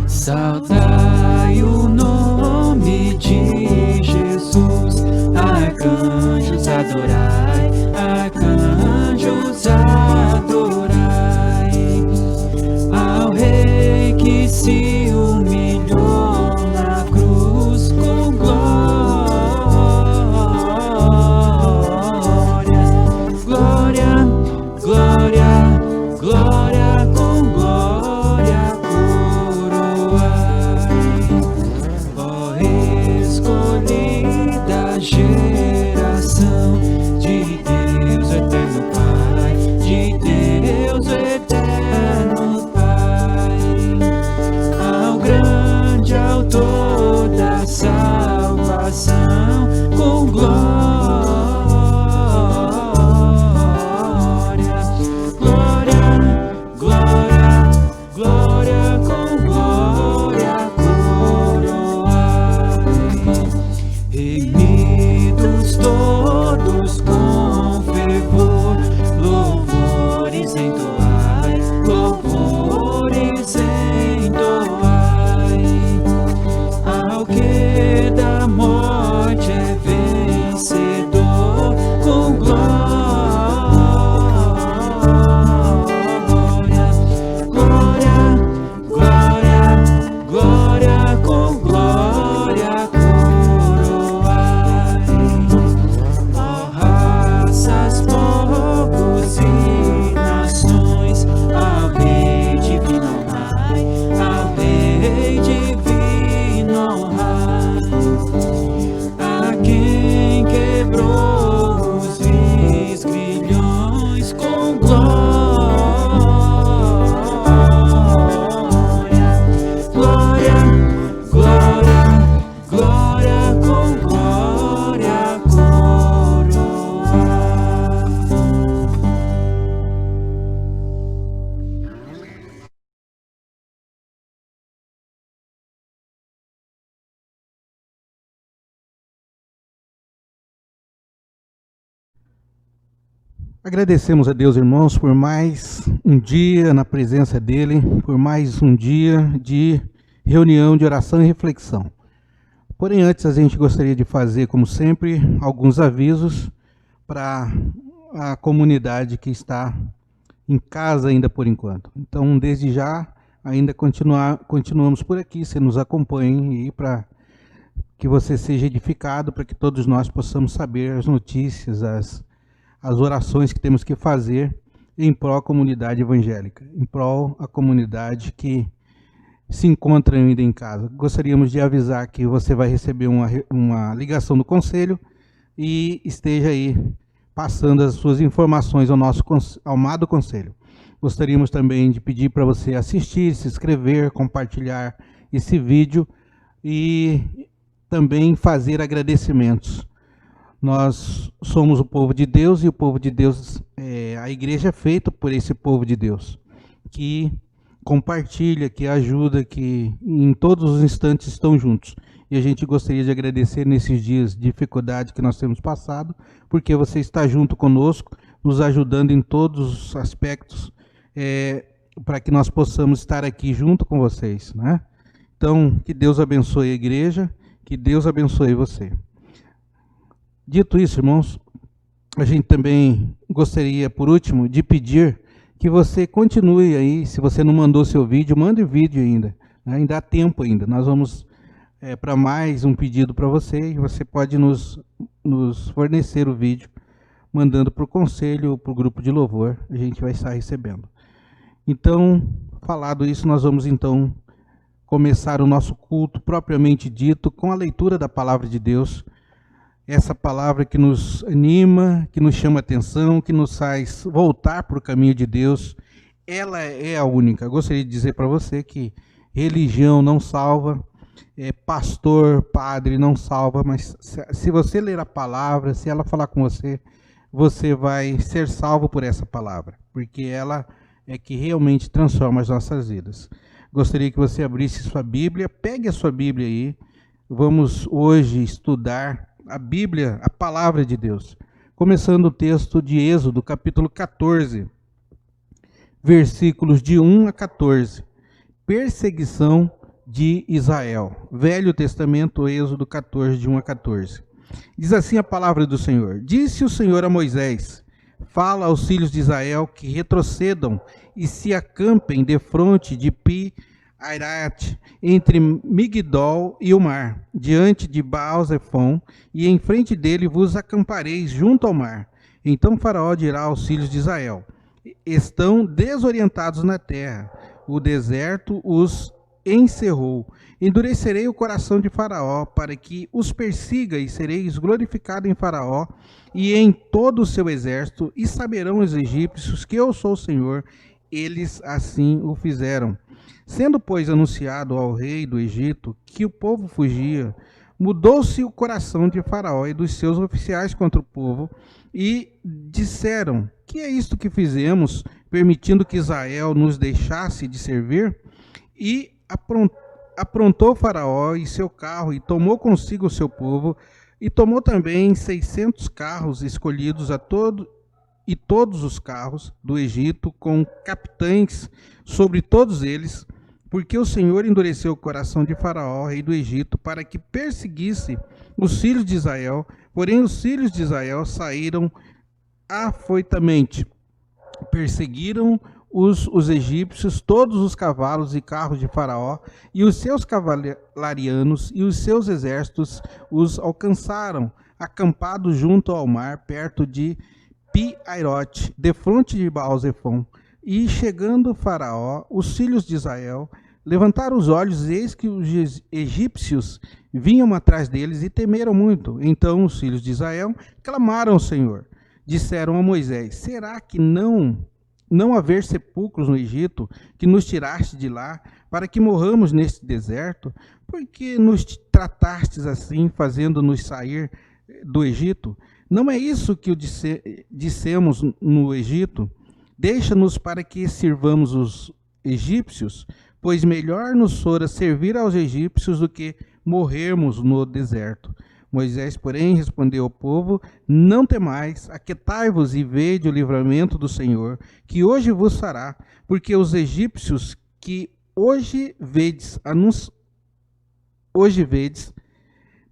Saudai o nome de Jesus, arcanjos adorai, arcanjos adorai, ao Rei que se humilhou na cruz com glória, glória, glória, glória com glória coroai, ó escolhida geração de Deus eterno Pai, de Deus eterno Pai, ao grande autor da salvação com glória, glória, glória, glória com glória coroai, remidos todos com fervor, louvores entoai, louvores entoai, ao que da morte é vencedor com glória, glória, glória, glória com glória coroai, ó raças, povos e nações, ao Rei divino honrai, ao Rei divino honrai, a quem quebrou os vis grilhões com glória, glória, glória, glória com glória coroai. Agradecemos a Deus, irmãos, por mais um dia na presença dEle, por mais um dia de reunião, de oração e reflexão. Porém, antes a gente gostaria de fazer, como sempre, alguns avisos para a comunidade que está em casa ainda por enquanto. Então, desde já, ainda continuamos por aqui, você nos acompanhe e para que você seja edificado, para que todos nós possamos saber as notícias, as orações que temos que fazer em prol da comunidade evangélica, em prol da comunidade que se encontra ainda em casa. Gostaríamos de avisar que você vai receber uma ligação do conselho e esteja aí passando as suas informações ao nosso amado conselho. Gostaríamos também de pedir para você assistir, se inscrever, compartilhar esse vídeo e também fazer agradecimentos. Nós somos o povo de Deus e o povo de Deus, a igreja é feita por esse povo de Deus, que compartilha, que ajuda, que em todos os instantes estão juntos. E a gente gostaria de agradecer nesses dias de dificuldade que nós temos passado, porque você está junto conosco, nos ajudando em todos os aspectos, para que nós possamos estar aqui junto com vocês, né? Então, que Deus abençoe a igreja, que Deus abençoe você. Dito isso, irmãos, a gente também gostaria, por último, de pedir que você continue aí. Se você não mandou seu vídeo, mande o vídeo ainda, né? Ainda há tempo ainda. Nós vamos para mais um pedido para você, e você pode nos fornecer o vídeo, mandando para o conselho ou para o grupo de louvor, a gente vai estar recebendo. Então, falado isso, nós vamos então começar o nosso culto propriamente dito com a leitura da palavra de Deus, essa palavra que nos anima, que nos chama atenção, que nos faz voltar para o caminho de Deus. Ela é a única. Eu gostaria de dizer para você que religião não salva, pastor, padre não salva, mas se você ler a palavra, se ela falar com você, você vai ser salvo por essa palavra, porque ela é que realmente transforma as nossas vidas. Gostaria que você abrisse sua Bíblia, pegue a sua Bíblia aí, vamos hoje estudar a Bíblia, a palavra de Deus. Começando o texto de Êxodo, capítulo 14, versículos de 1 a 14. Perseguição de Israel. Velho Testamento, Êxodo 14, de 1 a 14. Diz assim a palavra do Senhor: Disse o Senhor a Moisés: Fala aos filhos de Israel que retrocedam e se acampem defronte de Pi-Hairate, entre Migdol e o mar, diante de Baal-Zefon, e em frente dele vos acampareis junto ao mar. Então Faraó dirá aos filhos de Israel: Estão desorientados na terra, o deserto os encerrou. Endurecerei o coração de Faraó para que os persiga, e sereis glorificado em Faraó e em todo o seu exército, e saberão os egípcios que eu sou o Senhor. Eles assim o fizeram. Sendo, pois, anunciado ao rei do Egito que o povo fugia, mudou-se o coração de Faraó e dos seus oficiais contra o povo, e disseram: Que é isto que fizemos, permitindo que Israel nos deixasse de servir? E aprontou Faraó e seu carro, e tomou consigo o seu povo, e tomou também 600 carros escolhidos e todos os carros do Egito, com capitães sobre todos eles, porque o Senhor endureceu o coração de Faraó, rei do Egito, para que perseguisse os filhos de Israel. Porém os filhos de Israel saíram afoitamente, perseguiram os egípcios, todos os cavalos e carros de Faraó, e os seus cavalarianos e os seus exércitos os alcançaram, acampados junto ao mar, perto de Pi-Hairote, defronte de Baal-Zefon. E chegando Faraó, os filhos de Israel levantaram os olhos, e eis que os egípcios vinham atrás deles, e temeram muito. Então os filhos de Israel clamaram ao Senhor. Disseram a Moisés: Será que não haver sepulcros no Egito, que nos tiraste de lá, para que morramos neste deserto? Por que nos tratastes assim, fazendo-nos sair do Egito? Não é isso que dissemos no Egito? Deixa-nos para que sirvamos os egípcios, pois melhor nos fora servir aos egípcios do que morrermos no deserto. Moisés, porém, respondeu ao povo: Não temais, aquietai-vos e vede o livramento do Senhor, que hoje vos fará, porque os egípcios que hoje vedes,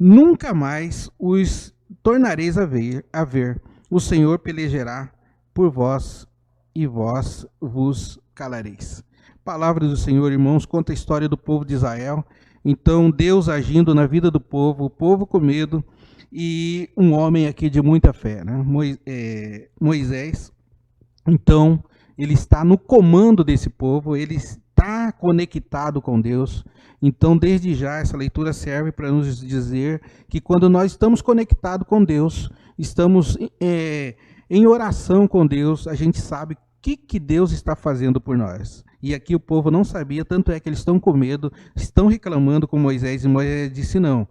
nunca mais os tornareis a ver. O Senhor pelejará por vós, e vós vos calareis. Palavra do Senhor, irmãos, conta a história do povo de Israel. Então, Deus agindo na vida do povo, o povo com medo, e um homem aqui de muita fé, né? Moisés. Então, ele está no comando desse povo, ele está conectado com Deus. Então, desde já, essa leitura serve para nos dizer que quando nós estamos conectados com Deus, estamos em oração com Deus, a gente sabe o que Deus está fazendo por nós. E aqui o povo não sabia, tanto é que eles estão com medo, estão reclamando com Moisés, e Moisés disse: não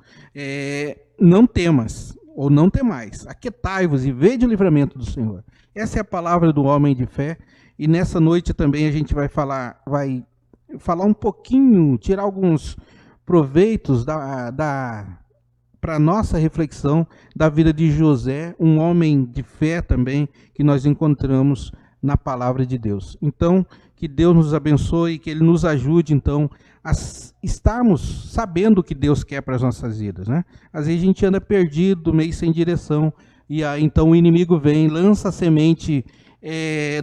temas, ou não temais, aquietai-vos e vede o livramento do Senhor. Essa é a palavra do homem de fé, e nessa noite também a gente vai falar um pouquinho, tirar alguns proveitos para a nossa reflexão da vida de José, um homem de fé também, que nós encontramos na palavra de Deus. Então, que Deus nos abençoe, que Ele nos ajude, então, a estarmos sabendo o que Deus quer para as nossas vidas, né? Às vezes a gente anda perdido, meio sem direção, e aí então o inimigo vem, lança a semente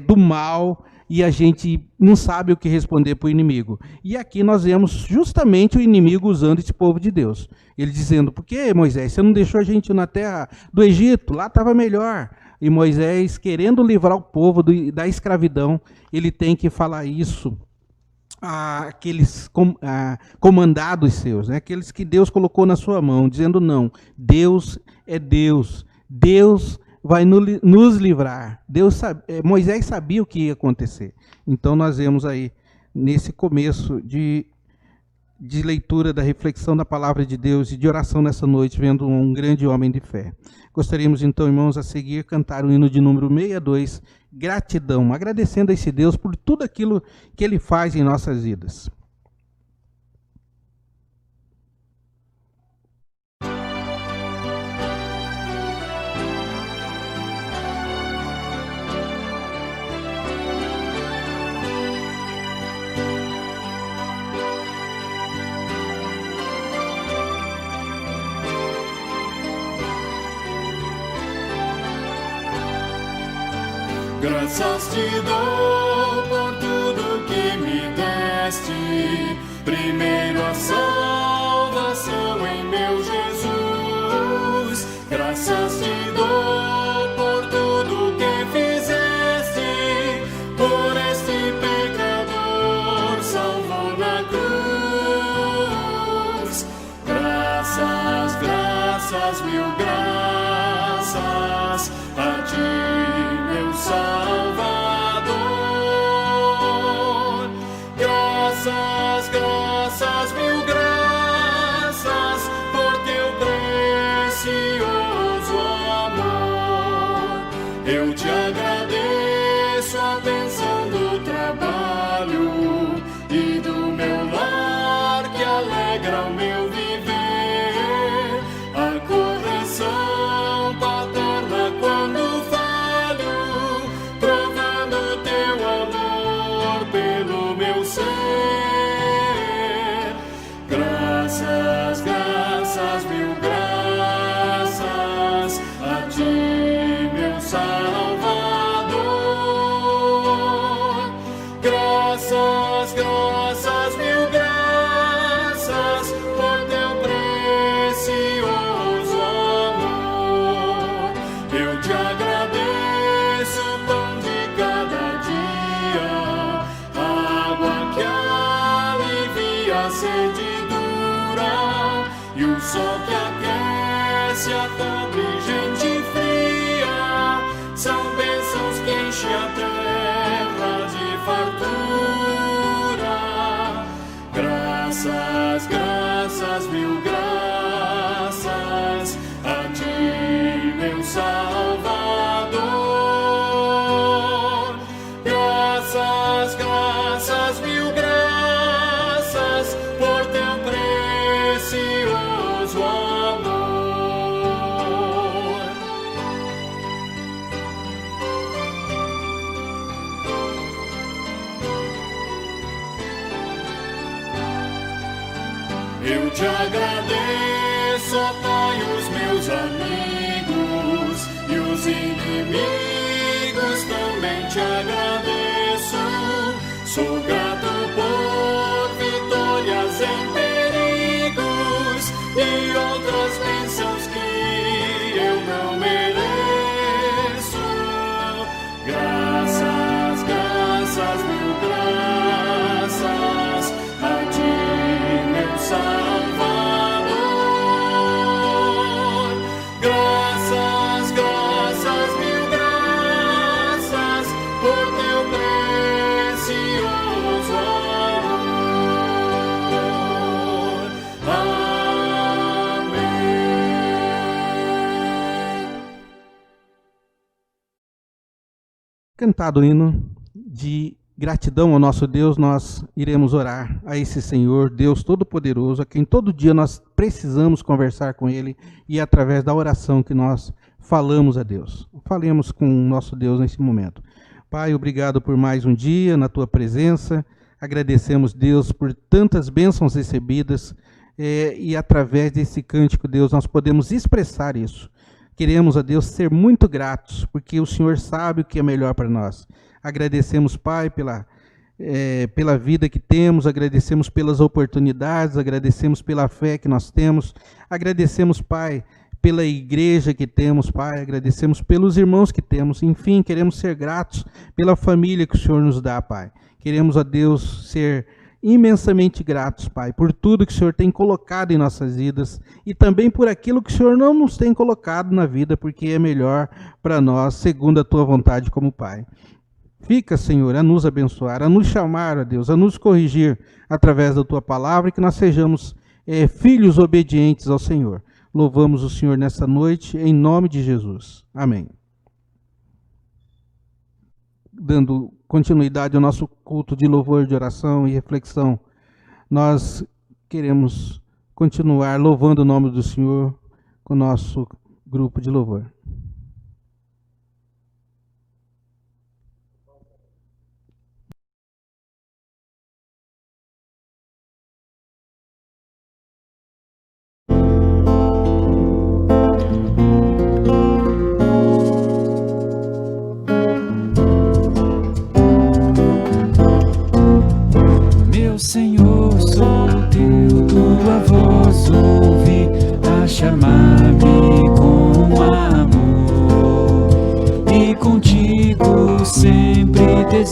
do mal, e a gente não sabe o que responder para o inimigo. E aqui nós vemos justamente o inimigo usando esse povo de Deus. Ele dizendo: por que, Moisés, você não deixou a gente na terra do Egito? Lá estava melhor. E Moisés, querendo livrar o povo da escravidão, ele tem que falar isso àqueles comandados seus, né? Aqueles que Deus colocou na sua mão, dizendo: não, Deus é Deus, Deus vai nos livrar. Moisés sabia o que ia acontecer. Então nós vemos aí, nesse começo de leitura da reflexão da palavra de Deus e de oração nessa noite, vendo um grande homem de fé. Gostaríamos então, irmãos, a seguir cantar o hino de número 62, Gratidão, agradecendo a esse Deus por tudo aquilo que Ele faz em nossas vidas. Graças te dou por tudo que me deste. Primeiro a salvação em meu Jesus. Graças te dou por tudo que fizeste. Por este pecador salvou na cruz. Graças, graças, mil graças a ti, meu Salvador. Graças, graças, mil graças por teu precioso amor. Eu te agradeço a bênção do trabalho e do meu lar que alegra o meu viver. A correção paterna quando falho, provando teu amor pelo meu ser. Graças, graças, mil graças a ti, meu Salvador. Graças, graças, mil graças por teu precioso amor. Eu te agradeço o pão de cada dia, a água que alivia a sede dura e o sol que aquece a pobre gente fria. São bênçãos que enchem a terra de fartura. Graças, graças, mil graças a ti, meu Salvador. Graças, graças, mil graças por teu precioso amor. Eu te agradeço, ó Pai, os meus amigos e os inimigos também te agradeço. Sou grato por vitórias em perigos e outras bênçãos que eu não mereço. Graças, graças, mil graças a ti, meu Salvador. Graças, graças, mil graças por teu precioso amor. Amém. Cantado o hino de gratidão ao nosso Deus, nós iremos orar a esse Senhor, Deus Todo-Poderoso, a quem todo dia nós precisamos conversar com Ele, e é através da oração que nós falamos a Deus. Falemos com o nosso Deus nesse momento. Pai, obrigado por mais um dia na Tua presença. Agradecemos, Deus, por tantas bênçãos recebidas, e através desse cântico, Deus, nós podemos expressar isso. Queremos, a Deus, ser muito gratos, porque o Senhor sabe o que é melhor para nós. Agradecemos, Pai, pela vida que temos, agradecemos pelas oportunidades, agradecemos pela fé que nós temos, agradecemos, Pai, pela igreja que temos, Pai, agradecemos pelos irmãos que temos, enfim, queremos ser gratos pela família que o Senhor nos dá, Pai. Queremos, a Deus, ser imensamente gratos, Pai, por tudo que o Senhor tem colocado em nossas vidas e também por aquilo que o Senhor não nos tem colocado na vida, porque é melhor para nós, segundo a Tua vontade como Pai. Fica, Senhor, a nos abençoar, a nos chamar, a Deus, a nos corrigir através da Tua palavra e que nós sejamos filhos obedientes ao Senhor. Louvamos o Senhor nessa noite, em nome de Jesus. Amém. Dando continuidade ao nosso culto de louvor, de oração e reflexão, nós queremos continuar louvando o nome do Senhor com o nosso grupo de louvor.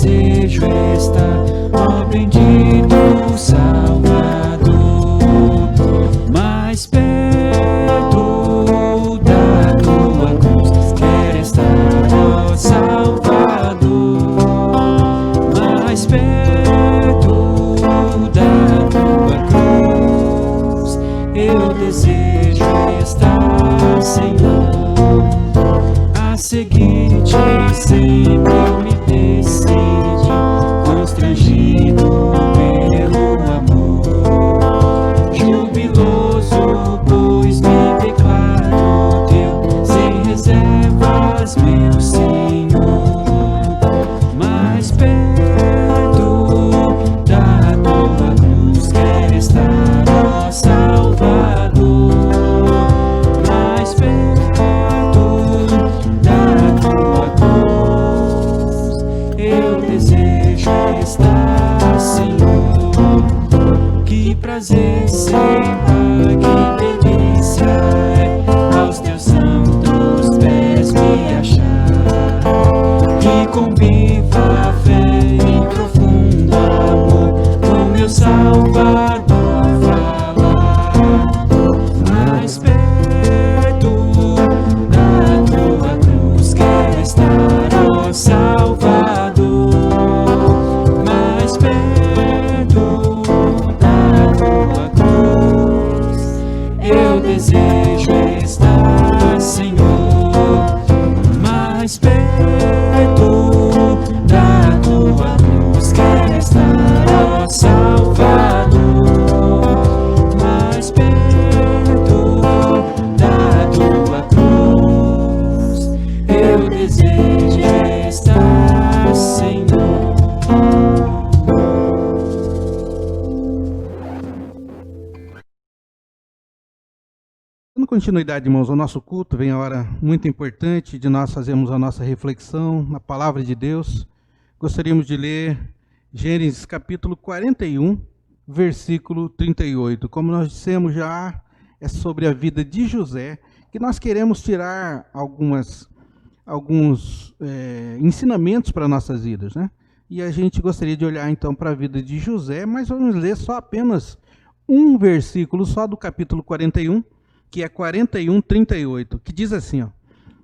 desejo estar, ó bendito Salvador, mais perto da tua cruz. Quero estar, ó Salvador, mais perto da tua cruz. Eu desejo estar, Senhor, a seguir-te sempre eu me decidi, constrangido pelo amor, jubiloso, pois me declaro teu, sem reservas, meu Senhor, mais perto da tua cruz. Quero estar, ó Salvador, mais perto da tua cruz. Eu desejo estar, Senhor, que prazer será, que delícia é aos teus santos pés me achar, que conviva a fé em profundo amor com meu Salvador falar, mais perto da tua cruz. Quero estar, ó Salvador, mais perto da tua cruz. Eu desejo estar, Senhor, mais perto da tua cruz. Quero estar, ó Salvador, mais perto da tua cruz. Eu desejo estar, Senhor. Dando continuidade, irmãos, ao nosso culto, vem a hora muito importante de nós fazermos a nossa reflexão na palavra de Deus. Gostaríamos de ler Gênesis capítulo 41, versículo 38. Como nós dissemos já, é sobre a vida de José, que nós queremos tirar alguns ensinamentos para nossas vidas, né? E a gente gostaria de olhar então para a vida de José, mas vamos ler só apenas um versículo só do capítulo 41, que é 41, 38, que diz assim, ó: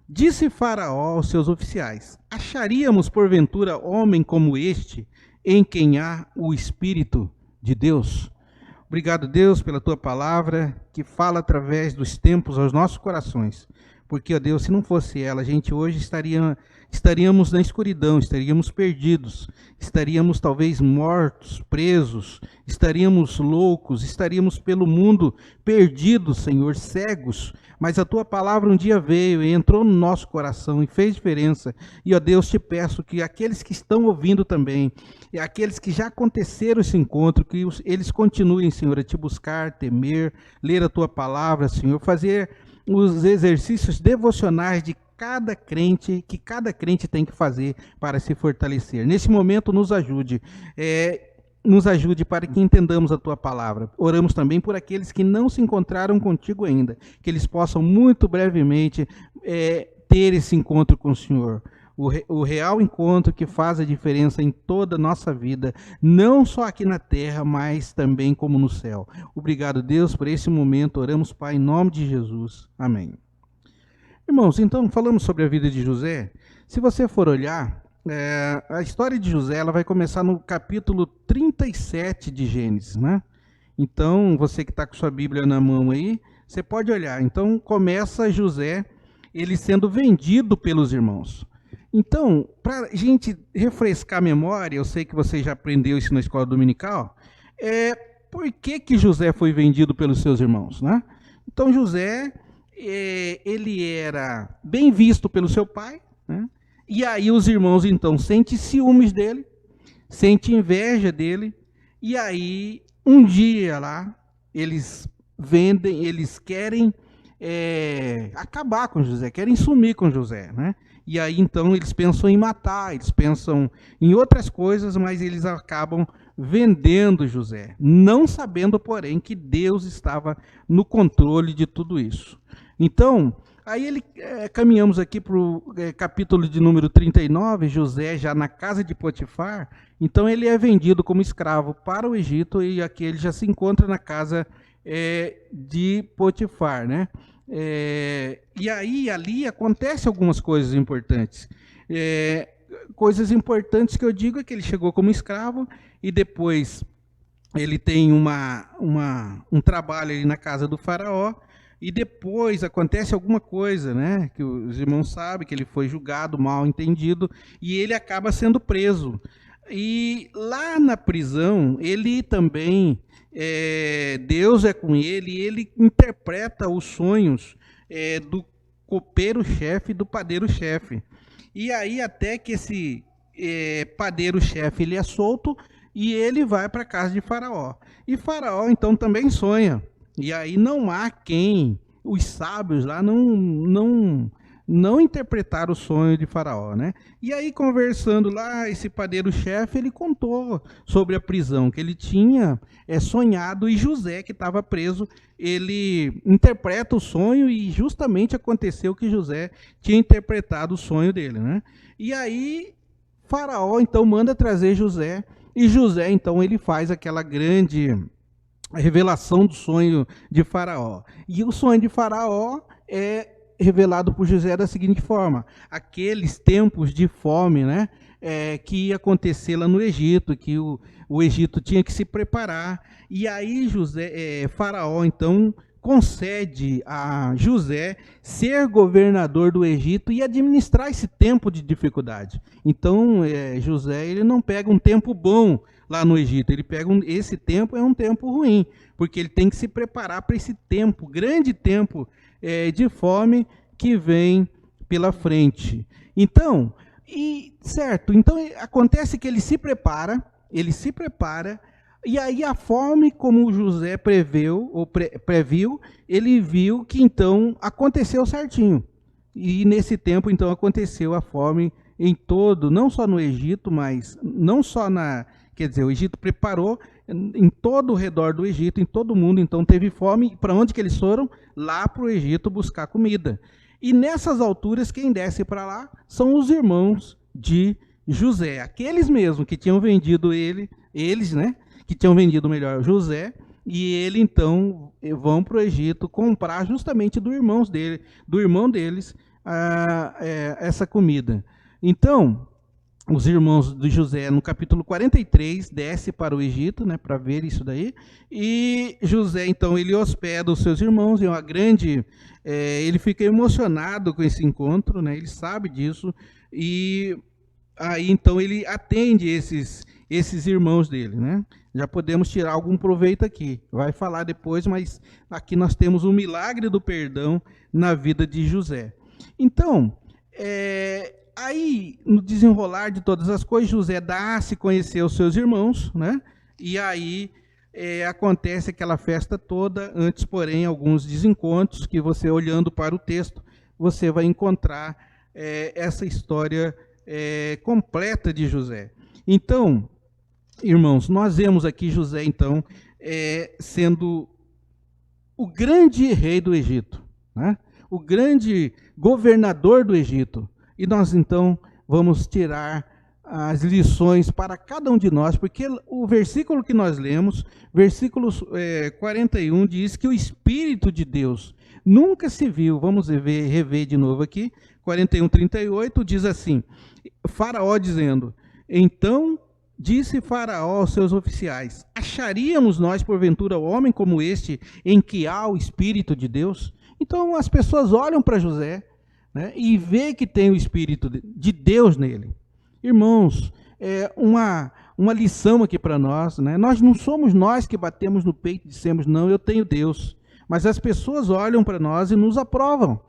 Disse Faraó aos seus oficiais: Acharíamos porventura homem como este, em quem há o Espírito de Deus? Obrigado, Deus, pela tua palavra, que fala através dos tempos aos nossos corações. Porque, ó Deus, se não fosse ela, a gente hoje estaríamos na escuridão, estaríamos perdidos, estaríamos talvez mortos, presos, estaríamos loucos, estaríamos pelo mundo perdidos, Senhor, cegos. Mas a tua palavra um dia veio e entrou no nosso coração e fez diferença. E, ó Deus, te peço que aqueles que estão ouvindo também, e aqueles que já aconteceram esse encontro, que eles continuem, Senhor, a te buscar, temer, ler a tua palavra, Senhor, fazer os exercícios devocionais de cada crente, que cada crente tem que fazer para se fortalecer. Nesse momento, nos ajude para que entendamos a tua palavra. Oramos também por aqueles que não se encontraram contigo ainda, que eles possam muito brevemente ter esse encontro com o Senhor. O real encontro que faz a diferença em toda a nossa vida, não só aqui na terra, mas também como no céu. Obrigado, Deus, por esse momento. Oramos, Pai, em nome de Jesus. Amém. Irmãos, então, falamos sobre a vida de José. Se você for olhar, a história de José ela vai começar no capítulo 37 de Gênesis, né? Então, você que está com sua Bíblia na mão aí, você pode olhar. Então, começa José, ele sendo vendido pelos irmãos. Então, para a gente refrescar a memória, eu sei que você já aprendeu isso na escola dominical, por que José foi vendido pelos seus irmãos, né? Então, José, ele era bem visto pelo seu pai, né? E aí os irmãos, então, sentem ciúmes dele, sentem inveja dele, e aí, um dia lá, eles vendem, eles querem acabar com José, querem sumir com José, né? E aí, então, eles pensam em matar, eles pensam em outras coisas, mas eles acabam vendendo José, não sabendo, porém, que Deus estava no controle de tudo isso. Então, Aí caminhamos aqui para o capítulo de número 39, José já na casa de Potifar. Então ele é vendido como escravo para o Egito e aqui ele já se encontra na casa de Potifar, né? E aí ali acontecem algumas coisas importantes. Coisas importantes que eu digo é que ele chegou como escravo e depois ele tem um trabalho ali na casa do faraó. E depois acontece alguma coisa, né? Que os irmãos sabem que ele foi julgado, mal entendido, e ele acaba sendo preso. E lá na prisão, ele também, Deus é com ele, e ele interpreta os sonhos do copeiro-chefe e do padeiro-chefe. E aí até que esse padeiro-chefe ele é solto e ele vai para a casa de Faraó. E Faraó então também sonha. E aí não há quem, os sábios lá, não interpretaram o sonho de Faraó, né? E aí, conversando lá, esse padeiro-chefe, ele contou sobre a prisão que ele tinha sonhado, e José, que estava preso, ele interpreta o sonho, e justamente aconteceu que José tinha interpretado o sonho dele, né? E aí, Faraó, então, manda trazer José, e José, então, ele faz aquela grande a revelação do sonho de Faraó. E o sonho de Faraó é revelado por José da seguinte forma: aqueles tempos de fome, né, que ia acontecer lá no Egito, que o Egito tinha que se preparar. E aí Faraó, então, concede a José ser governador do Egito e administrar esse tempo de dificuldade. Então, José ele não pega um tempo bom lá no Egito, ele pega esse tempo é um tempo ruim, porque ele tem que se preparar para esse tempo, grande tempo de fome que vem pela frente. Então, então acontece que ele se prepara, e aí a fome, como José previu, ele viu que então aconteceu certinho. E nesse tempo então aconteceu a fome em todo, não só no Egito, mas não só quer dizer, o Egito preparou em todo o redor do Egito, em todo o mundo, então teve fome. Para onde que eles foram? Lá para o Egito buscar comida. E nessas alturas, quem desce para lá são os irmãos de José, aqueles mesmos que tinham vendido eles, né? Que tinham vendido melhor José, e ele então vão para o Egito comprar justamente do irmão deles essa comida. Então, os irmãos de José, no capítulo 43, desce para o Egito, né, para ver isso daí, e José, então, ele hospeda os seus irmãos, é uma grande, ele fica emocionado com esse encontro, né, ele sabe disso, e aí, então, ele atende esses irmãos dele, né, já podemos tirar algum proveito aqui, vai falar depois, mas aqui nós temos o milagre do perdão na vida de José. Então, aí, no desenrolar de todas as coisas, José dá a se conhecer aos seus irmãos, né? E aí acontece aquela festa toda. Antes, porém, alguns desencontros que você, olhando para o texto, você vai encontrar essa história completa de José. Então, irmãos, nós vemos aqui José, então, sendo o grande rei do Egito, né? O grande governador do Egito. E nós, então, vamos tirar as lições para cada um de nós, porque o versículo que nós lemos, versículo 41, diz que o Espírito de Deus nunca se viu. Vamos rever de novo aqui. 41, 38, diz assim, Faraó dizendo: então disse Faraó aos seus oficiais: acharíamos nós, porventura, homem como este, em que há o Espírito de Deus? Então as pessoas olham para José, né, e vê que tem o Espírito de Deus nele. Irmãos, uma lição aqui para nós, né? Nós não somos nós que batemos no peito e dissemos, não, eu tenho Deus. Mas as pessoas olham para nós e nos aprovam.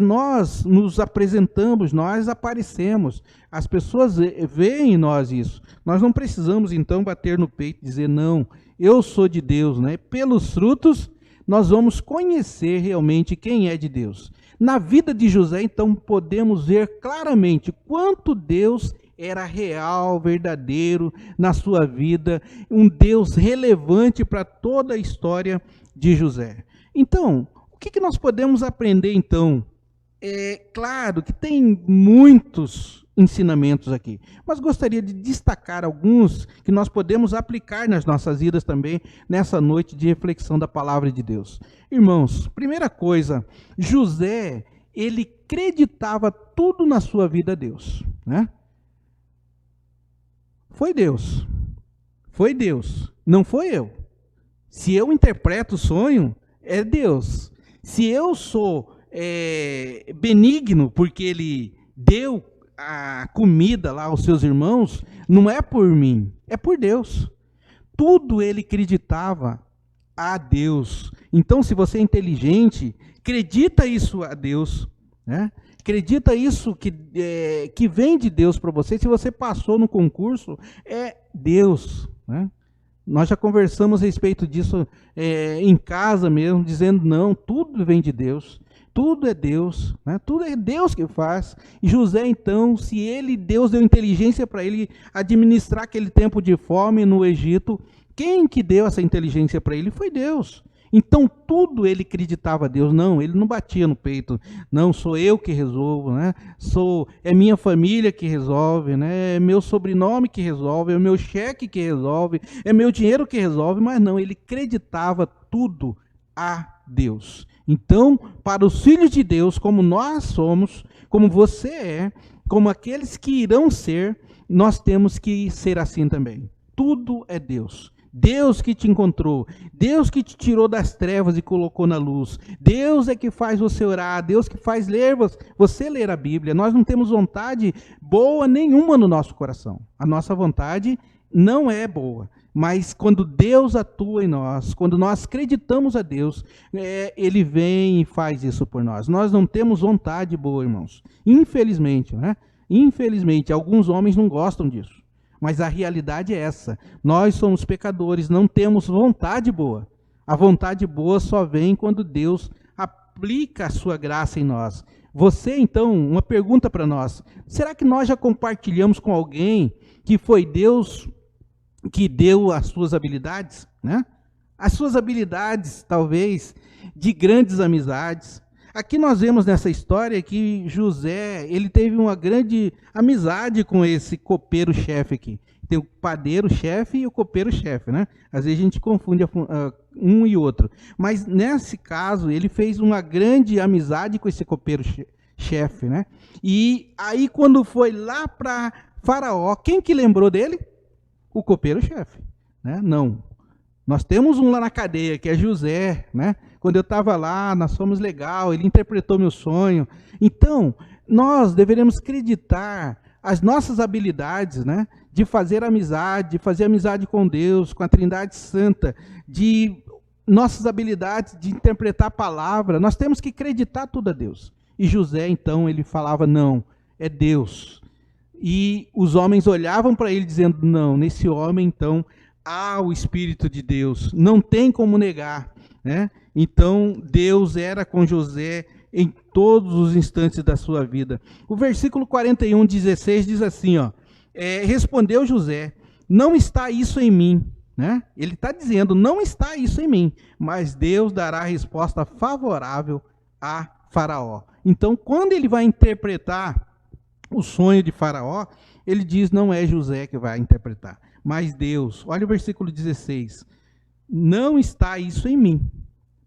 Nós nos apresentamos, nós aparecemos. As pessoas veem em nós isso. Nós não precisamos, então, bater no peito e dizer, não, eu sou de Deus, né? Pelos frutos, nós vamos conhecer realmente quem é de Deus. Na vida de José, então, podemos ver claramente quanto Deus era real, verdadeiro na sua vida, um Deus relevante para toda a história de José. Então, o que nós podemos aprender, então, É claro que tem muitos ensinamentos aqui, mas gostaria de destacar alguns que nós podemos aplicar nas nossas vidas também nessa noite de reflexão da palavra de Deus. Irmãos, primeira coisa, José, ele acreditava tudo na sua vida a Deus, né? Foi Deus, não foi eu. Se eu interpreto o sonho, é Deus. Se eu sou benigno porque ele deu a comida lá aos seus irmãos, não é por mim, é por Deus. Tudo ele acreditava a Deus. Então, se você é inteligente, acredita isso a Deus, né? Acredita isso que vem de Deus para você. Se você passou no concurso, é Deus, né? Nós já conversamos a respeito disso em casa mesmo, dizendo, não, tudo vem de Deus. Tudo é Deus, né? Tudo é Deus que faz. E José, então, se Deus deu inteligência para ele administrar aquele tempo de fome no Egito, quem que deu essa inteligência para ele foi Deus. Então, tudo ele acreditava a Deus. Não, ele não batia no peito. Não, sou eu que resolvo, né? É minha família que resolve, né? É meu sobrenome que resolve, é o meu cheque que resolve, é meu dinheiro que resolve. Mas não, ele acreditava tudo a Deus. Então, para os filhos de Deus, como nós somos, como você é, como aqueles que irão ser, nós temos que ser assim também. Tudo é Deus. Deus que te encontrou, Deus que te tirou das trevas e colocou na luz. Deus é que faz você orar, Deus que faz você ler a Bíblia. Nós não temos vontade boa nenhuma no nosso coração. A nossa vontade não é boa. Mas quando Deus atua em nós, quando nós acreditamos a Deus, Ele vem e faz isso por nós. Nós não temos vontade boa, irmãos. Infelizmente, né? Infelizmente, alguns homens não gostam disso. Mas a realidade é essa. Nós somos pecadores, não temos vontade boa. A vontade boa só vem quando Deus aplica a sua graça em nós. Você, então, uma pergunta para nós. Será que nós já compartilhamos com alguém que foi Deus que deu as suas habilidades, né? As suas habilidades, talvez, de grandes amizades. Aqui nós vemos nessa história que José, ele teve uma grande amizade com esse copeiro-chefe aqui. Tem o padeiro-chefe e o copeiro-chefe, né? Às vezes a gente confunde um e outro. Mas nesse caso, ele fez uma grande amizade com esse copeiro-chefe, né? E aí quando foi lá para Faraó, quem que lembrou dele? O copeiro-chefe, né? Não. Nós temos um lá na cadeia, que é José, né? Quando eu estava lá, nós fomos legal, ele interpretou meu sonho. Então, nós deveremos acreditar as nossas habilidades, né? De fazer amizade com Deus, com a Trindade Santa, de nossas habilidades de interpretar a palavra. Nós temos que acreditar tudo a Deus. E José, então, ele falava, não, é Deus. E os homens olhavam para ele dizendo, não, nesse homem, então, há o Espírito de Deus. Não tem como negar, né? Então, Deus era com José em todos os instantes da sua vida. O versículo 41, 16 diz assim, ó, respondeu José, não está isso em mim, né? Ele está dizendo, não está isso em mim, mas Deus dará a resposta favorável a Faraó. Então, quando ele vai interpretar o sonho de Faraó, ele diz, não é José que vai interpretar, mas Deus. Olha o versículo 16. Não está isso em mim,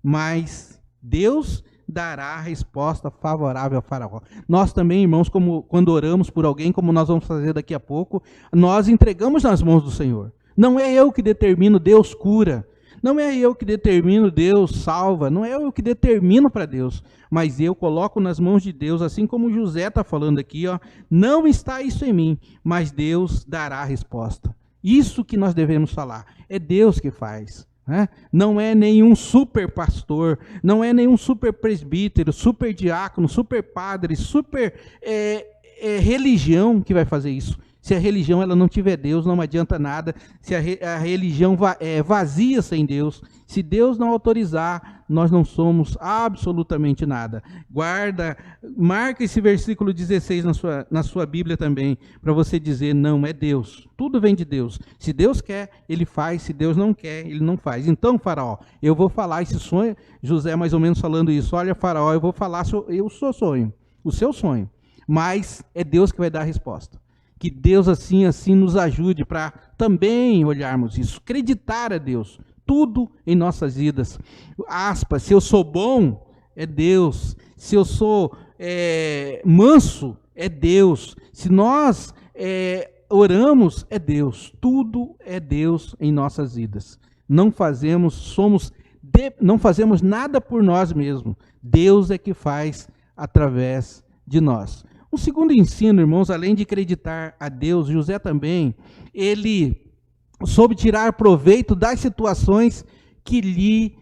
mas Deus dará a resposta favorável a Faraó. Nós também, irmãos, quando oramos por alguém, como nós vamos fazer daqui a pouco, nós entregamos nas mãos do Senhor. Não é eu que determino, Deus cura. Não é eu que determino, Deus salva. Não é eu que determino para Deus. Mas eu coloco nas mãos de Deus, assim como José está falando aqui, ó, não está isso em mim, mas Deus dará a resposta. Isso que nós devemos falar. É Deus que faz. Né? Não é nenhum super pastor, não é nenhum super presbítero, super diácono, super padre, super religião que vai fazer isso. Se a religião ela não tiver Deus, não adianta nada. Se a religião é vazia sem Deus, se Deus não autorizar, nós não somos absolutamente nada. Marca esse versículo 16 na sua Bíblia também, para você dizer, não, é Deus. Tudo vem de Deus. Se Deus quer, Ele faz. Se Deus não quer, Ele não faz. Então, Faraó, eu vou falar esse sonho. José mais ou menos falando isso. Olha, Faraó, eu vou falar o seu sonho. o seu sonho, mas é Deus que vai dar a resposta. Que Deus assim nos ajude para também olharmos isso, acreditar a Deus, tudo em nossas vidas. Aspas, se eu sou bom, é Deus. Se eu sou manso, é Deus. Se nós oramos, é Deus. Tudo é Deus em nossas vidas. Não fazemos nada por nós mesmos. Deus é que faz através de nós. Um segundo ensino, irmãos, além de acreditar a Deus, José também, ele soube tirar proveito das situações que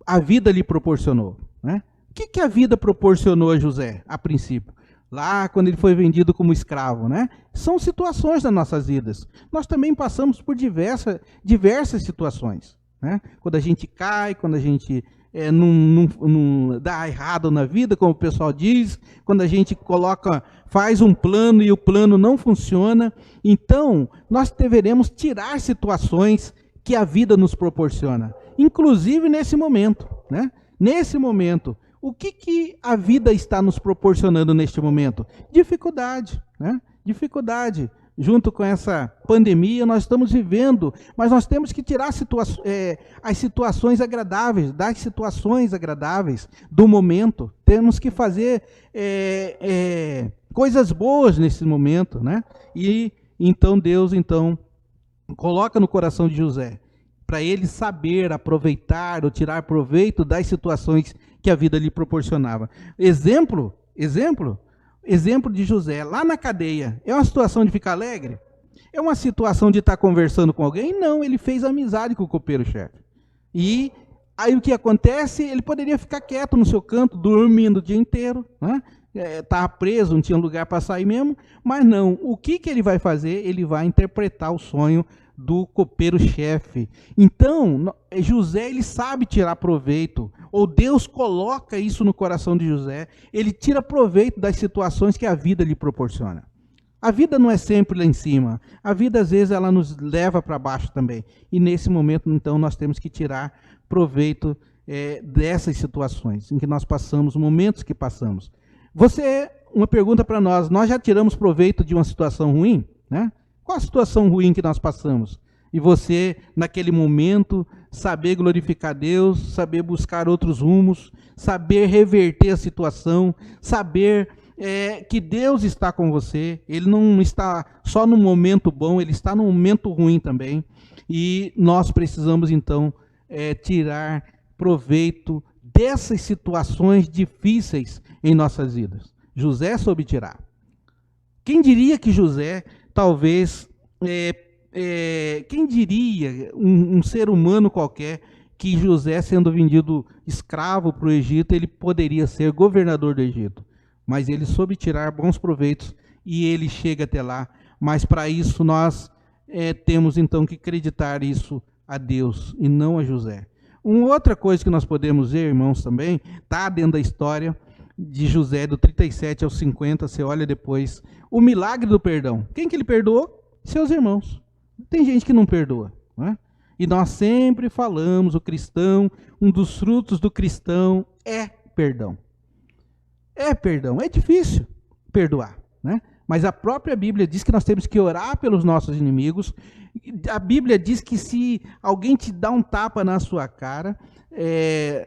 a vida lhe proporcionou, né? O que a vida proporcionou a José, a princípio? Lá, quando ele foi vendido como escravo, né? São situações das nossas vidas. Nós também passamos por diversas situações, né? Quando a gente cai, quando a gente não dá errado na vida, como o pessoal diz, quando a gente faz um plano e o plano não funciona. Então, nós deveremos tirar situações que a vida nos proporciona, inclusive nesse momento, né? Nesse momento, o que a vida está nos proporcionando neste momento? Dificuldade, né? Dificuldade. Junto com essa pandemia, nós estamos vivendo, mas nós temos que tirar as situações agradáveis, das situações agradáveis do momento. Temos que fazer coisas boas nesse momento, né? E então Deus coloca no coração de José, para ele saber aproveitar ou tirar proveito das situações que a vida lhe proporcionava. Exemplo de José, lá na cadeia, é uma situação de ficar alegre? É uma situação de estar conversando com alguém? Não, ele fez amizade com o copeiro-chefe. E aí o que acontece? Ele poderia ficar quieto no seu canto, dormindo o dia inteiro, né? Estava preso, não tinha lugar para sair mesmo, mas não. O que ele vai fazer? Ele vai interpretar o sonho do copeiro-chefe. Então, José, ele sabe tirar proveito, ou Deus coloca isso no coração de José, ele tira proveito das situações que a vida lhe proporciona. A vida não é sempre lá em cima, a vida às vezes ela nos leva para baixo também, e nesse momento então nós temos que tirar proveito dessas situações em que nós passamos, momentos que passamos. Uma pergunta para nós já tiramos proveito de uma situação ruim, né? Qual a situação ruim que nós passamos? E você, naquele momento, saber glorificar Deus, saber buscar outros rumos, saber reverter a situação, saber que Deus está com você. Ele não está só no momento bom, Ele está no momento ruim também. E nós precisamos, então, tirar proveito dessas situações difíceis em nossas vidas. José soube tirar. Quem diria que José, talvez, quem diria, um ser humano qualquer, que José, sendo vendido escravo para o Egito, ele poderia ser governador do Egito. Mas ele soube tirar bons proveitos e ele chega até lá. Mas para isso nós temos então que acreditar isso a Deus e não a José. Uma outra coisa que nós podemos ver, irmãos, também, está dentro da história de José, do 37 ao 50, você olha depois, o milagre do perdão. Quem que ele perdoou? Seus irmãos. Tem gente que não perdoa, não é? E nós sempre falamos, o cristão, um dos frutos do cristão é perdão. É perdão, é difícil perdoar, né? Mas a própria Bíblia diz que nós temos que orar pelos nossos inimigos. A Bíblia diz que se alguém te dá um tapa na sua cara,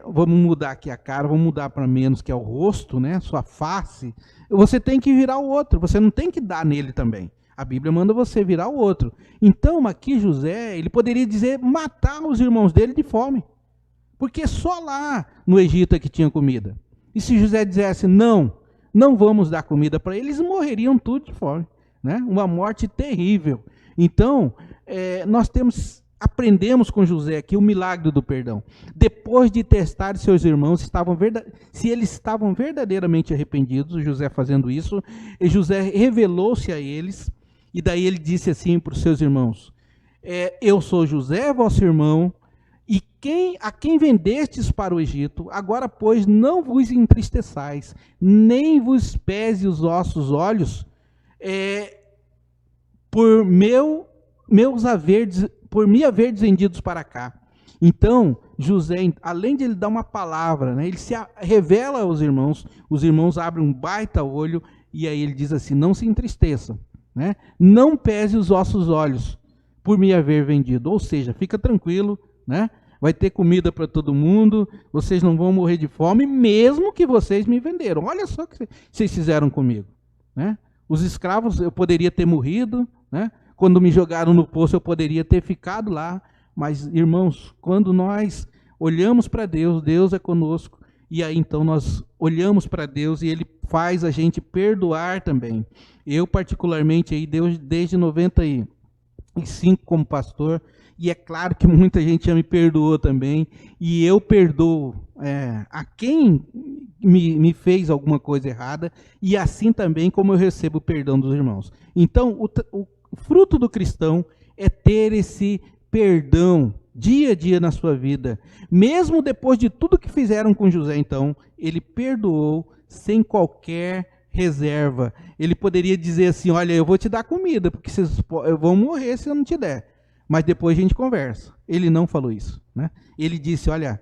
vamos mudar aqui a cara, vamos mudar para menos, que é o rosto, né? Sua face, você tem que virar o outro, você não tem que dar nele também. A Bíblia manda você virar o outro. Então aqui José, ele poderia dizer matar os irmãos dele de fome, porque só lá no Egito é que tinha comida. E se José dissesse não vamos dar comida para eles, morreriam tudo de fome, né? Uma morte terrível. Então, nós aprendemos com José aqui o milagre do perdão. Depois de testar seus irmãos, se eles estavam verdadeiramente arrependidos, José fazendo isso, e José revelou-se a eles, e daí ele disse assim para os seus irmãos, eu sou José, vosso irmão, e a quem vendestes para o Egito, agora, pois, não vos entristeçais, nem vos pese os vossos olhos, por me haverdes vendidos para cá. Então, José, além de ele dar uma palavra, né, ele se revela aos irmãos, os irmãos abrem um baita olho, e aí ele diz assim, não se entristeçam, né? Não pese os vossos olhos por me haver vendido, ou seja, fica tranquilo, né? Vai ter comida para todo mundo, vocês não vão morrer de fome, mesmo que vocês me venderam. Olha só o que vocês fizeram comigo, né? Os escravos, eu poderia ter morrido, né? Quando me jogaram no poço, eu poderia ter ficado lá. Mas, irmãos, quando nós olhamos para Deus, Deus é conosco. E aí, então, nós olhamos para Deus e Ele faz a gente perdoar também. Eu, particularmente, aí, desde 95 como pastor, e é claro que muita gente já me perdoou também, e eu perdoo a quem me fez alguma coisa errada, e assim também como eu recebo o perdão dos irmãos. Então, o fruto do cristão é ter esse perdão dia a dia na sua vida. Mesmo depois de tudo que fizeram com José, então, ele perdoou sem qualquer reserva. Ele poderia dizer assim, olha, eu vou te dar comida, porque vocês vão morrer se eu não te der. Mas depois a gente conversa. Ele não falou isso, né? Ele disse, olha,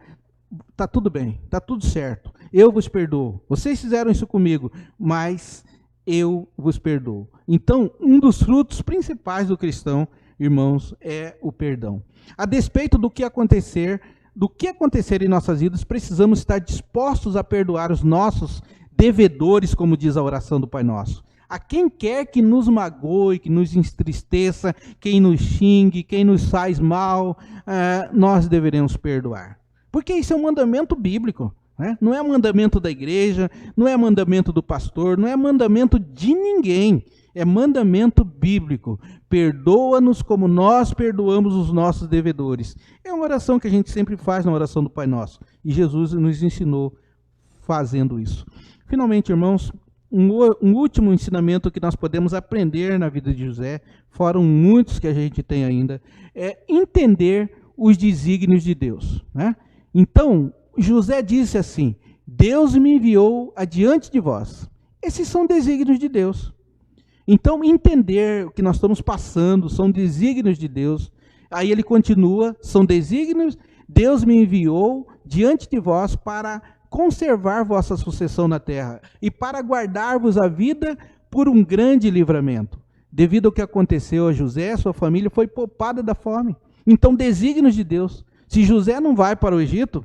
tá tudo bem, tá tudo certo. Eu vos perdoo. Vocês fizeram isso comigo, mas eu vos perdoo. Então, um dos frutos principais do cristão, irmãos, é o perdão. A despeito do que acontecer em nossas vidas, precisamos estar dispostos a perdoar os nossos devedores, como diz a oração do Pai Nosso. A quem quer que nos magoe, que nos entristeça, quem nos xingue, quem nos faz mal, nós deveremos perdoar. Porque isso é um mandamento bíblico, né? Não é mandamento da igreja, não é mandamento do pastor, não é mandamento de ninguém. É mandamento bíblico. Perdoa-nos como nós perdoamos os nossos devedores. É uma oração que a gente sempre faz na oração do Pai Nosso. E Jesus nos ensinou fazendo isso. Finalmente, irmãos, um último ensinamento que nós podemos aprender na vida de José, foram muitos que a gente tem ainda, é entender os desígnios de Deus, né? Então, José disse assim, Deus me enviou adiante de vós. Esses são desígnios de Deus. Então, entender o que nós estamos passando, são desígnios de Deus. Aí ele continua, são desígnios, Deus me enviou diante de vós para conservar vossa sucessão na terra e para guardar-vos a vida por um grande livramento. Devido ao que aconteceu a José, sua família foi poupada da fome. Então, desígnios de Deus. Se José não vai para o Egito,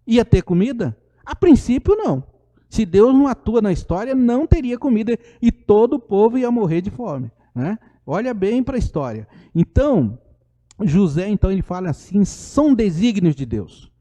ia ter comida? A princípio, não. Se Deus não atua na história, não teria comida e todo o povo ia morrer de fome, né? Olha bem para a história. Então, José, então, ele fala assim, são desígnios de Deus.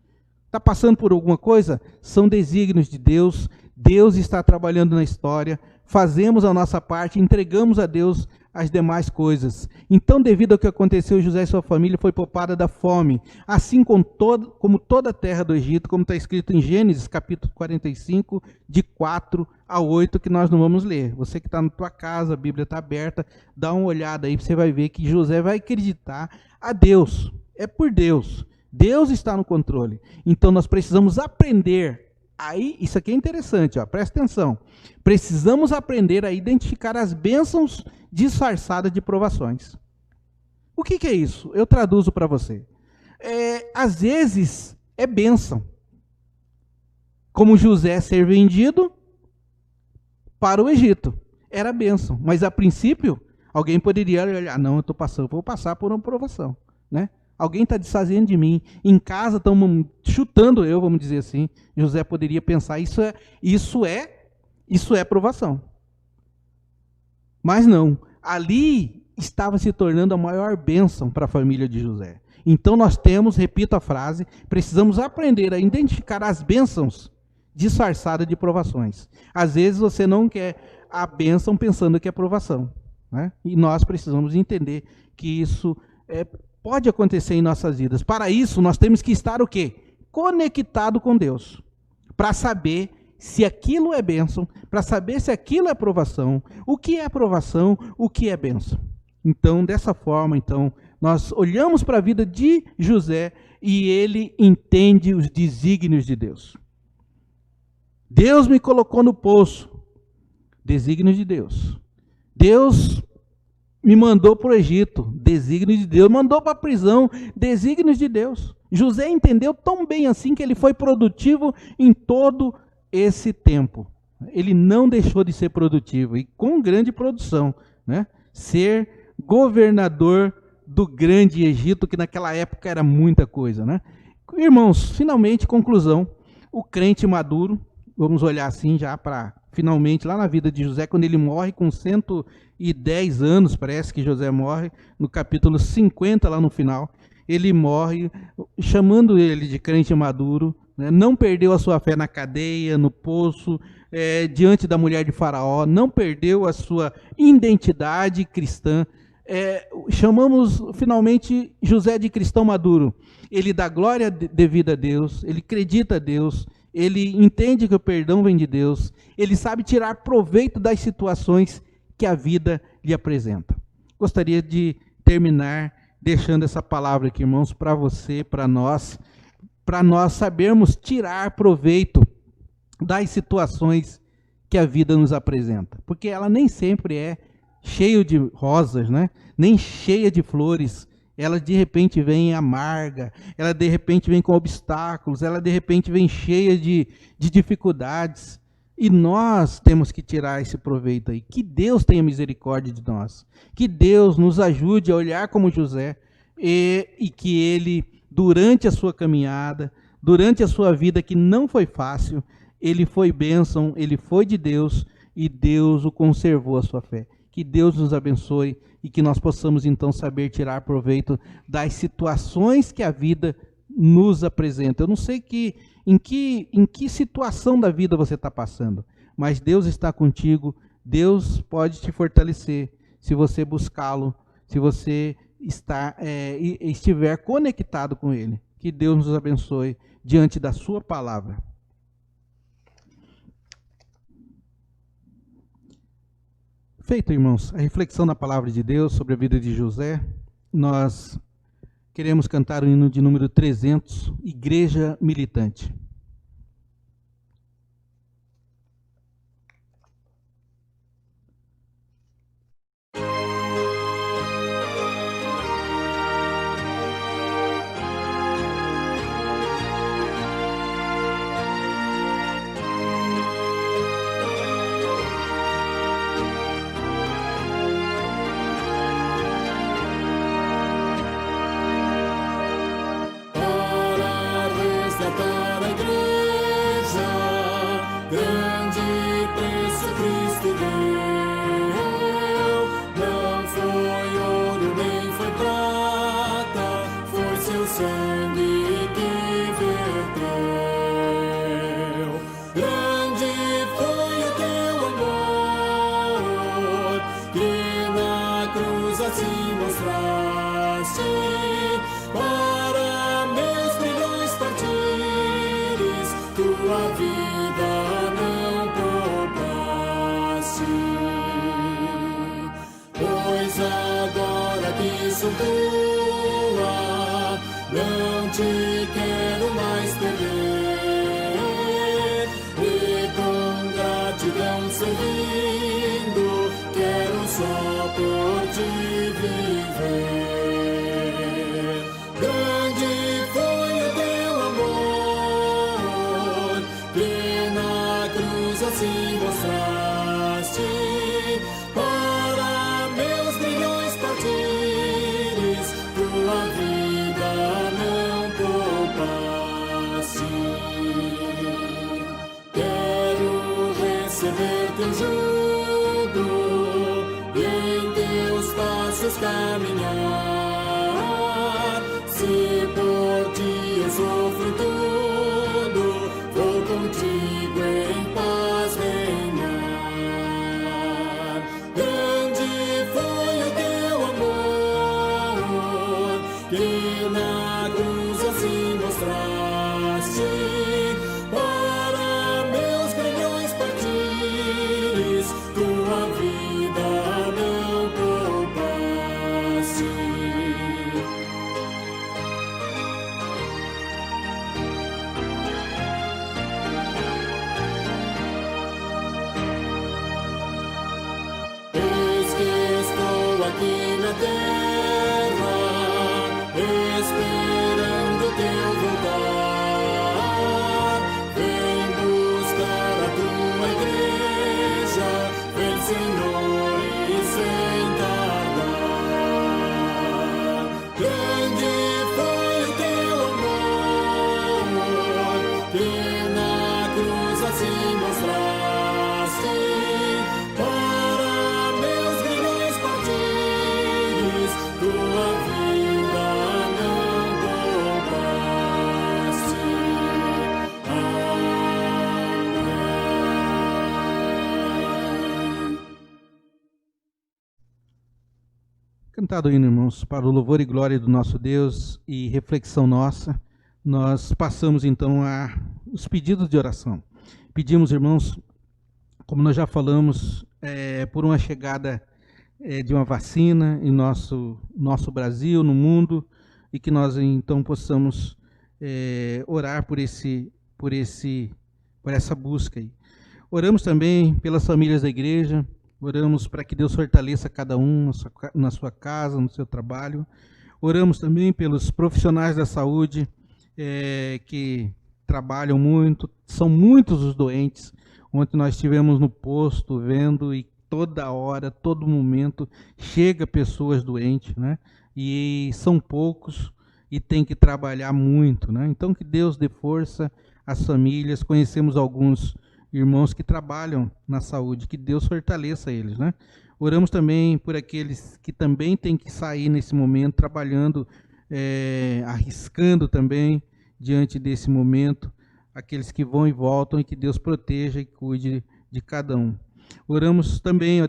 Está passando por alguma coisa? São desígnios de Deus. Deus está trabalhando na história. Fazemos a nossa parte, entregamos a Deus as demais coisas. Então, devido ao que aconteceu, José e sua família foi poupada da fome, assim como toda a terra do Egito, como está escrito em Gênesis, capítulo 45, de 4 a 8, que nós não vamos ler. Você que está na tua casa, a Bíblia está aberta, dá uma olhada aí, você vai ver que José vai acreditar a Deus. É por Deus. Deus está no controle. Então, nós precisamos aprender. Aí, isso aqui é interessante, ó, presta atenção. Precisamos aprender a identificar as bênçãos disfarçadas de provações. O que é isso? Eu traduzo para você. Às vezes é bênção. Como José ser vendido para o Egito. Era bênção. Mas a princípio, alguém poderia olhar, não, vou passar por uma provação, né? Alguém está desfazendo de mim. Em casa estão chutando eu, vamos dizer assim. José poderia pensar, isso é provação. Mas não. Ali estava se tornando a maior bênção para a família de José. Então nós temos, repito a frase, precisamos aprender a identificar as bênçãos disfarçadas de provações. Às vezes você não quer a bênção pensando que é provação, né? E nós precisamos entender que isso pode acontecer em nossas vidas. Para isso, nós temos que estar o quê? Conectado com Deus. Para saber se aquilo é bênção, para saber se aquilo é provação, o que é provação, o que é bênção. Então, dessa forma, então, nós olhamos para a vida de José e ele entende os desígnios de Deus. Deus me colocou no poço. Desígnios de Deus. Deus me mandou para o Egito, desígnios de Deus. Mandou para a prisão, desígnios de Deus. José entendeu tão bem assim que ele foi produtivo em todo esse tempo. Ele não deixou de ser produtivo, e com grande produção, né? Ser governador do grande Egito, que naquela época era muita coisa, né? Irmãos, finalmente, conclusão, o crente maduro, vamos olhar assim já para, finalmente, lá na vida de José, quando ele morre com 110 anos, parece que José morre, no capítulo 50, lá no final, ele morre, chamando ele de crente maduro, né? Não perdeu a sua fé na cadeia, no poço, diante da mulher de Faraó, não perdeu a sua identidade cristã. Chamamos finalmente José de cristão maduro. Ele dá glória devida a Deus, ele acredita a Deus, ele entende que o perdão vem de Deus, ele sabe tirar proveito das situações que a vida lhe apresenta. Gostaria de terminar deixando essa palavra aqui, irmãos, para você, para nós sabermos tirar proveito das situações que a vida nos apresenta, porque ela nem sempre é cheia de rosas, né? Nem cheia de flores. Ela de repente vem amarga, ela de repente vem com obstáculos, ela de repente vem cheia de dificuldades. E nós temos que tirar esse proveito aí. Que Deus tenha misericórdia de nós. Que Deus nos ajude a olhar como José e que ele, durante a sua caminhada, durante a sua vida que não foi fácil, ele foi bênção, ele foi de Deus e Deus o conservou a sua fé. Que Deus nos abençoe e que nós possamos então saber tirar proveito das situações que a vida nos apresenta. Eu não sei em que situação da vida você está passando, mas Deus está contigo, Deus pode te fortalecer se você buscá-lo, se você estiver conectado com Ele. Que Deus nos abençoe diante da sua palavra. Feito, irmãos, a reflexão na palavra de Deus sobre a vida de José, nós queremos cantar o hino de número 300, Igreja Militante. Caminhar, se por ti eu sofro tudo, vou contigo em paz reinar. Grande foi o teu amor, que na cruz assim mostraste, para meus grilhões partires, tua vida não poupaste. Eis que estou aqui na terra, esperando teu Cantado o hino, irmãos, para o louvor e glória do nosso Deus e reflexão nossa, nós passamos então os pedidos de oração. Pedimos, irmãos, como nós já falamos, por uma chegada de uma vacina em nosso Brasil, no mundo, e que nós então possamos orar por essa busca aí. Oramos também pelas famílias da igreja. Oramos para que Deus fortaleça cada um na sua casa, no seu trabalho. Oramos também pelos profissionais da saúde que trabalham muito. São muitos os doentes. Ontem nós estivemos no posto vendo e toda hora, todo momento, chega pessoas doentes, né? E são poucos e tem que trabalhar muito, né? Então que Deus dê força às famílias. Conhecemos alguns irmãos que trabalham na saúde, que Deus fortaleça eles, né? Oramos também por aqueles que também têm que sair nesse momento, trabalhando, arriscando também diante desse momento, aqueles que vão e voltam, e que Deus proteja e cuide de cada um. Oramos também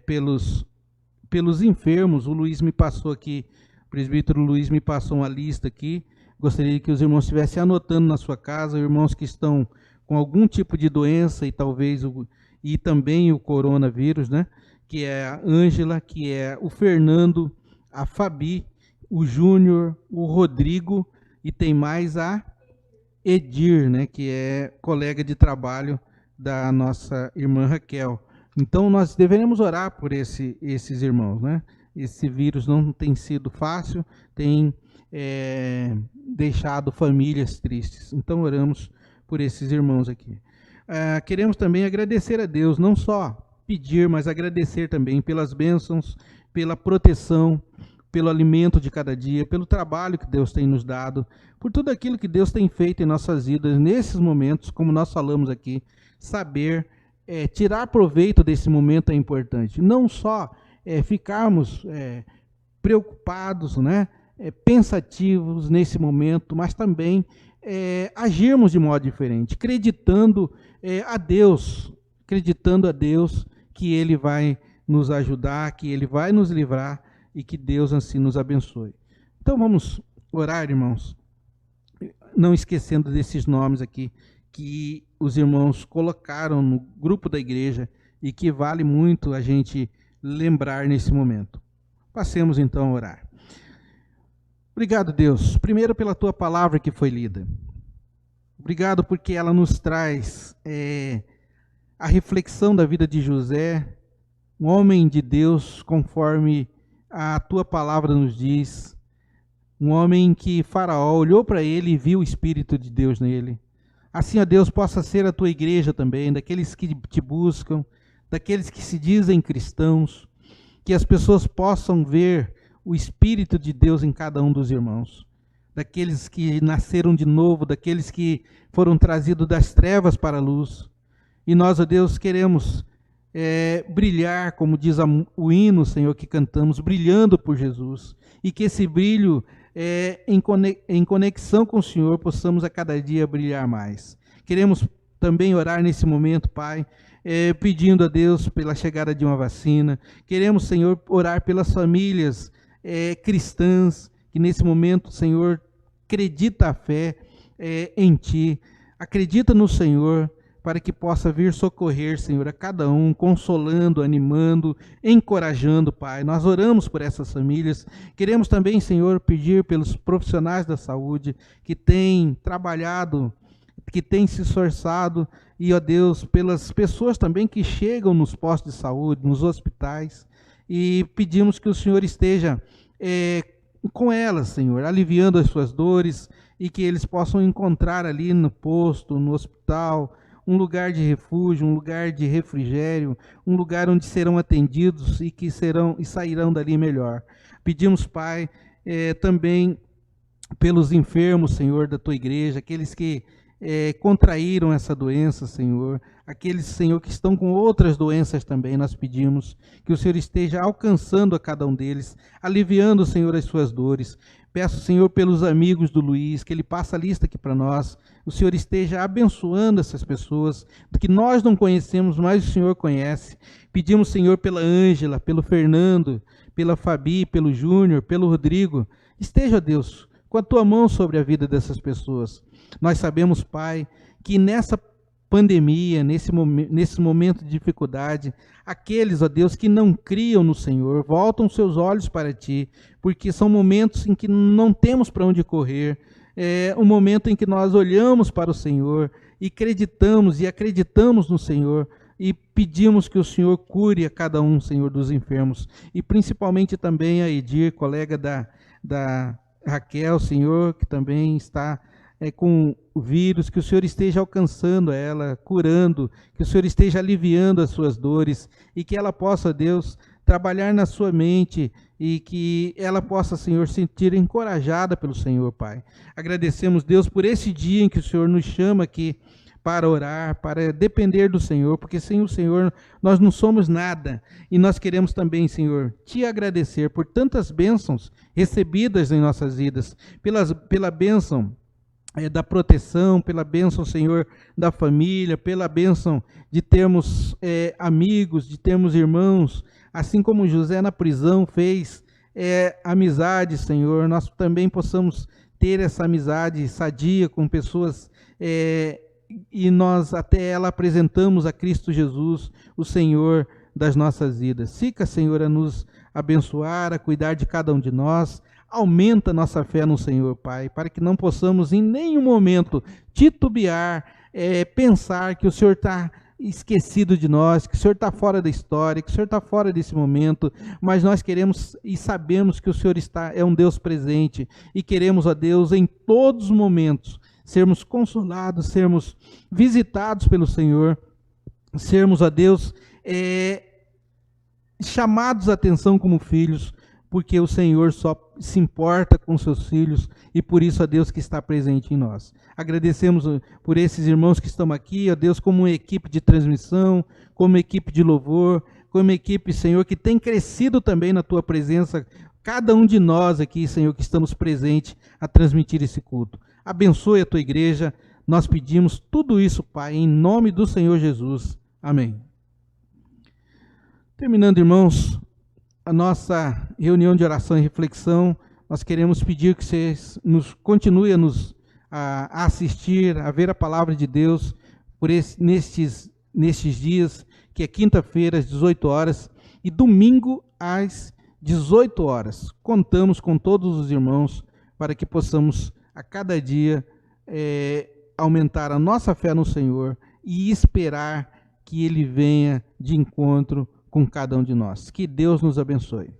pelos enfermos. O Luiz me passou aqui, o presbítero Luiz me passou uma lista aqui. Gostaria que os irmãos estivessem anotando na sua casa, irmãos que estão com algum tipo de doença e talvez e também o coronavírus, né? Que é a Ângela, que é o Fernando, a Fabi, o Júnior, o Rodrigo e tem mais a Edir, né? Que é colega de trabalho da nossa irmã Raquel. Então nós deveremos orar por esses irmãos, né? Esse vírus não tem sido fácil, tem deixado famílias tristes. Então oramos por esses irmãos aqui. Queremos também agradecer a Deus, não só pedir, mas agradecer também pelas bênçãos, pela proteção, pelo alimento de cada dia, pelo trabalho que Deus tem nos dado, por tudo aquilo que Deus tem feito em nossas vidas nesses momentos, como nós falamos aqui. Saber tirar proveito desse momento é importante. Não só ficarmos preocupados, né, pensativos nesse momento, mas também agirmos de modo diferente, acreditando a Deus que Ele vai nos ajudar, que Ele vai nos livrar e que Deus assim nos abençoe. Então vamos orar, irmãos, não esquecendo desses nomes aqui que os irmãos colocaram no grupo da igreja e que vale muito a gente lembrar nesse momento. Passemos então a orar. Obrigado, Deus, primeiro pela Tua palavra que foi lida. Obrigado porque ela nos traz a reflexão da vida de José, um homem de Deus, conforme a Tua palavra nos diz, um homem que Faraó olhou para ele e viu o Espírito de Deus nele. Assim, ó Deus, possa ser a Tua igreja também, daqueles que Te buscam, daqueles que se dizem cristãos, que as pessoas possam ver o Espírito de Deus em cada um dos irmãos, daqueles que nasceram de novo, daqueles que foram trazidos das trevas para a luz. E nós, ó Deus, queremos brilhar, como diz o hino, Senhor, que cantamos, brilhando por Jesus, e que esse brilho, em conexão com o Senhor, possamos a cada dia brilhar mais. Queremos também orar nesse momento, Pai, pedindo a Deus pela chegada de uma vacina. Queremos, Senhor, orar pelas famílias cristãs, que nesse momento, Senhor, acredita a fé em Ti, acredita no Senhor, para que possa vir socorrer, Senhor, a cada um, consolando, animando, encorajando, Pai. Nós oramos por essas famílias. Queremos também, Senhor, pedir pelos profissionais da saúde que têm trabalhado, que têm se esforçado, e, ó Deus, pelas pessoas também que chegam nos postos de saúde, nos hospitais, e pedimos que o Senhor esteja com elas, Senhor, aliviando as suas dores, e que eles possam encontrar ali no posto, no hospital, um lugar de refúgio, um lugar de refrigério, um lugar onde serão atendidos e que sairão dali melhor. Pedimos, Pai, também pelos enfermos, Senhor, da Tua igreja, aqueles que contraíram essa doença, Senhor, aqueles, Senhor, que estão com outras doenças também, nós pedimos que o Senhor esteja alcançando a cada um deles, aliviando, Senhor, as suas dores. Peço, Senhor, pelos amigos do Luiz, que ele passe a lista aqui para nós, o Senhor esteja abençoando essas pessoas, que nós não conhecemos, mas o Senhor conhece. Pedimos, Senhor, pela Ângela, pelo Fernando, pela Fabi, pelo Júnior, pelo Rodrigo. Esteja, Deus, com a tua mão sobre a vida dessas pessoas. Nós sabemos, Pai, que nessa pandemia, nesse momento de dificuldade, aqueles, ó Deus, que não criam no Senhor, voltam seus olhos para Ti, porque são momentos em que não temos para onde correr, é um momento em que nós olhamos para o Senhor e acreditamos no Senhor e pedimos que o Senhor cure a cada um, Senhor, dos enfermos, e principalmente também a Edir, colega da Raquel, Senhor, que também está com o vírus, que o Senhor esteja alcançando ela, curando, que o Senhor esteja aliviando as suas dores e que ela possa, Deus, trabalhar na sua mente e que ela possa, Senhor, se sentir encorajada pelo Senhor, Pai. Agradecemos, Deus, por esse dia em que o Senhor nos chama aqui para orar, para depender do Senhor, porque sem o Senhor nós não somos nada. E nós queremos também, Senhor, te agradecer por tantas bênçãos recebidas em nossas vidas, pela bênção da proteção, pela bênção, Senhor, da família, pela bênção de termos amigos, de termos irmãos, assim como José na prisão fez amizade, Senhor, nós também possamos ter essa amizade sadia com pessoas e nós até ela apresentamos a Cristo Jesus, o Senhor das nossas vidas. Fica, Senhor, a nos abençoar, a cuidar de cada um de nós. Aumenta nossa fé no Senhor, Pai, para que não possamos em nenhum momento titubear, pensar que o Senhor está esquecido de nós, que o Senhor está fora da história, que o Senhor está fora desse momento, mas nós queremos e sabemos que o Senhor é um Deus presente e queremos, ó Deus, em todos os momentos, sermos consolados, sermos visitados pelo Senhor, sermos, ó Deus, chamados a atenção como filhos, porque o Senhor só se importa com seus filhos e por isso, ó Deus, que está presente em nós. Agradecemos por esses irmãos que estão aqui, ó Deus, como uma equipe de transmissão, como equipe de louvor, como equipe, Senhor, que tem crescido também na Tua presença, cada um de nós aqui, Senhor, que estamos presentes a transmitir esse culto. Abençoe a Tua igreja, nós pedimos tudo isso, Pai, em nome do Senhor Jesus. Amém. Terminando, irmãos, a nossa reunião de oração e reflexão, nós queremos pedir que vocês continuem a assistir, a ver a palavra de Deus nestes dias, que é quinta-feira às 18 horas e domingo às 18 horas. Contamos com todos os irmãos para que possamos a cada dia aumentar a nossa fé no Senhor e esperar que Ele venha de encontro com cada um de nós. Que Deus nos abençoe.